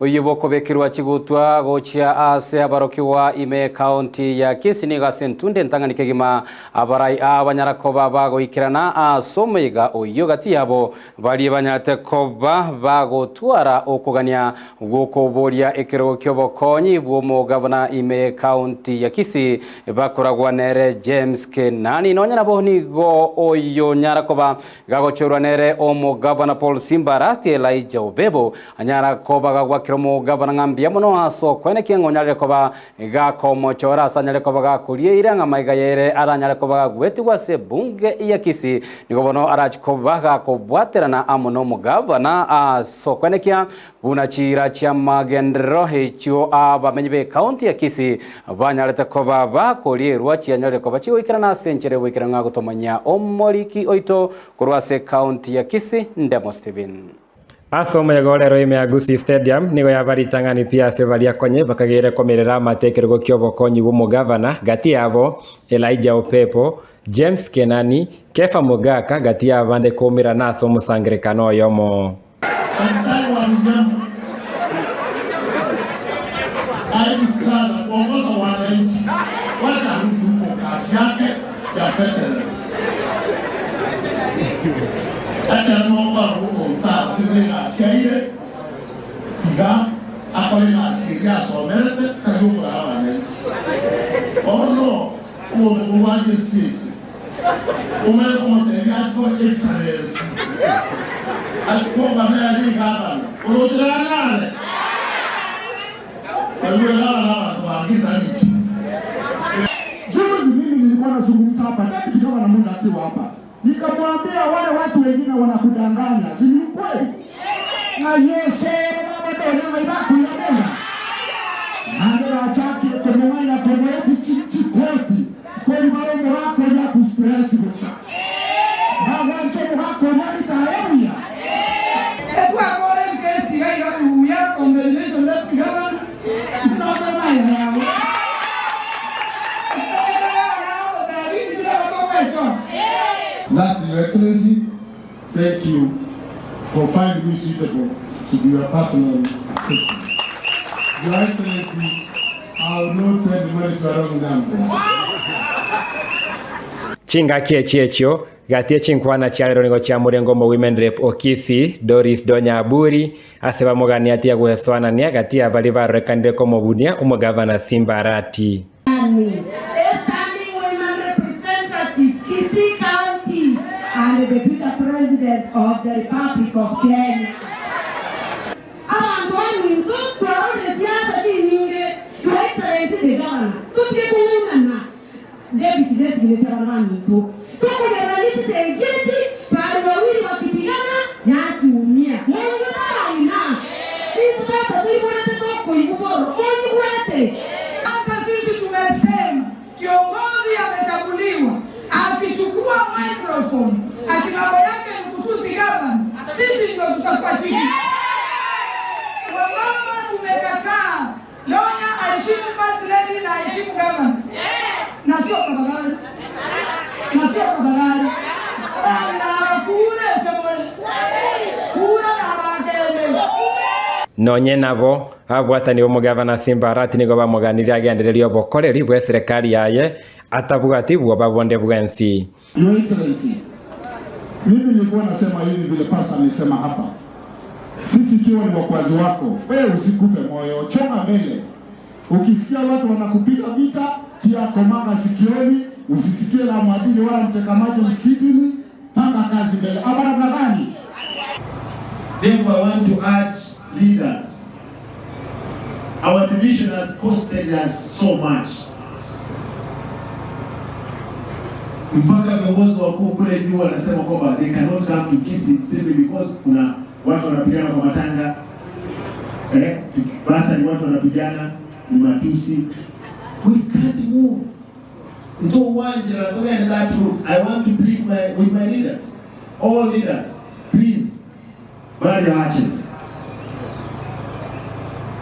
Uyiboko bekirwa chigutwa gochia ase abarokiwa ime county ya Kisii niga sentunde ntanganike gima abarai abanyarakoba bagoikirana asomiga uyo gati yabo bali banyate koba bagotwara okugania gukoboria ekero kyobokonyi bwo governor ime county ya Kisii bakoragwa nere James Kenani nonyana bohni go oyo nyarakoba gagochorwa nere omo governor Paul Simbarati Elijah Obebo anyarakoba gagwa kiromo governor ngambia muno aso kwene kiengonyale koba gakomo chora sanyale koba gakurie iranga maiga yere aranyale koba gwetigwa se bunge ya Kisii nigobono arachikoba gakobwaterana amuno mu governor aso kwene kia bunachira cha magendero hecho abamenyi be county ya Kisii banyalete koba bakorie rwachi anyale koba chiwikirana senchere wikirana gutomanya omoriki oito kurwase county ya Kisii Ndemo Steven Asoma ya golero ime ya Gusii Stadium nigo yabaritangani pia sevalia konye bakagere komerera matekerego kyobokonyi bwo governor gati yabo Elijah Obebo James Kenani Kefa Mugaka gati yabande komira naso musangirekano yomo nikamwambia wale watu wengine wanakudanganya, si ni kweli? Na yese mama ndio ibaki ya Mungu. Ndio achaki kumwona kumweti chikoti. Koli baro mwako ya kustress busa. Na wancho mwako ya nitaemia. Etwa gore mkesi ya uya combination na tigana. Tunaona mai yao. Lastly, Your Excellency, thank you for finding me suitable to be your personal assistant. Your Excellency, I will not send the money to a wrong number. Chinga kiechio gatie chinkwana chiarero nigo chia murengo mo women rep Okisi Doris Donya Aburi aseba mogani atia guheswana nia gatia bali barekande ko mobunia umo governor Simbarati. Kisii County and the future president of the Republic of Kenya. Abantu twara siasa nyingi tuaita the governor. Tukikungana David Gusii mtu. Tukugeralisha sejeti pale wawili wakipigana nyasi umia. Mungu ina. Hizo sasa tuipo kuiboro. Mungu wote. Sasa sisi tumesema kiongozi amechaguliwa akichukua microphone akimambo yake mkutuzi gavana, sisi ndio tutakuwa chini. Wamama tumekataa. Donya aheshimu first lady na aheshimu gavana. Na sio kabagari. Na sio kabagari. Na kule semole. Kula na bakende. Nonye nabo abwatani bo governor Simbarati nigo bamuganirira agendererio bokoreri bwe serikali yaye atabugati bwo babonde bwensi. Your Excellency, mimi nilikuwa nasema hivi vile pastor amesema hapa. Sisi kiwa ni wafuazi wako, wewe usikufe moyo, choma mbele. Ukisikia watu wanakupiga vita, tia komanga sikioni, usisikie la mwadhini wala mtekamaji msikitini, panga kazi mbele. Abana gani? Therefore, I want to urge leaders. Our division has costed us so much. Mpaka viongozi wakuu kule juu wanasema kwamba they cannot come to Kisii simply because kuna watu wanapigana kwa matanga. Basa ni watu wanapigana ni matusi. We can't move. Ndio uwanja na toka in that route. I want to plead with my leaders. All leaders, please bow your hearts.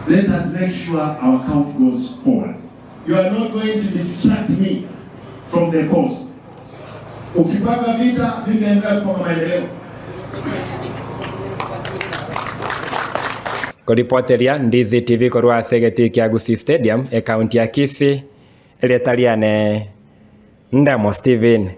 Let us make sure our count goes forward. You are not going to distract me from the course. Ukipanga vita, mimi naendelea kupanga maendeleo. Kuripoteria Ndizi TV korwa segeti kia Gusii Stadium, county ya Kisii, Eletaliane Ndamo Steven.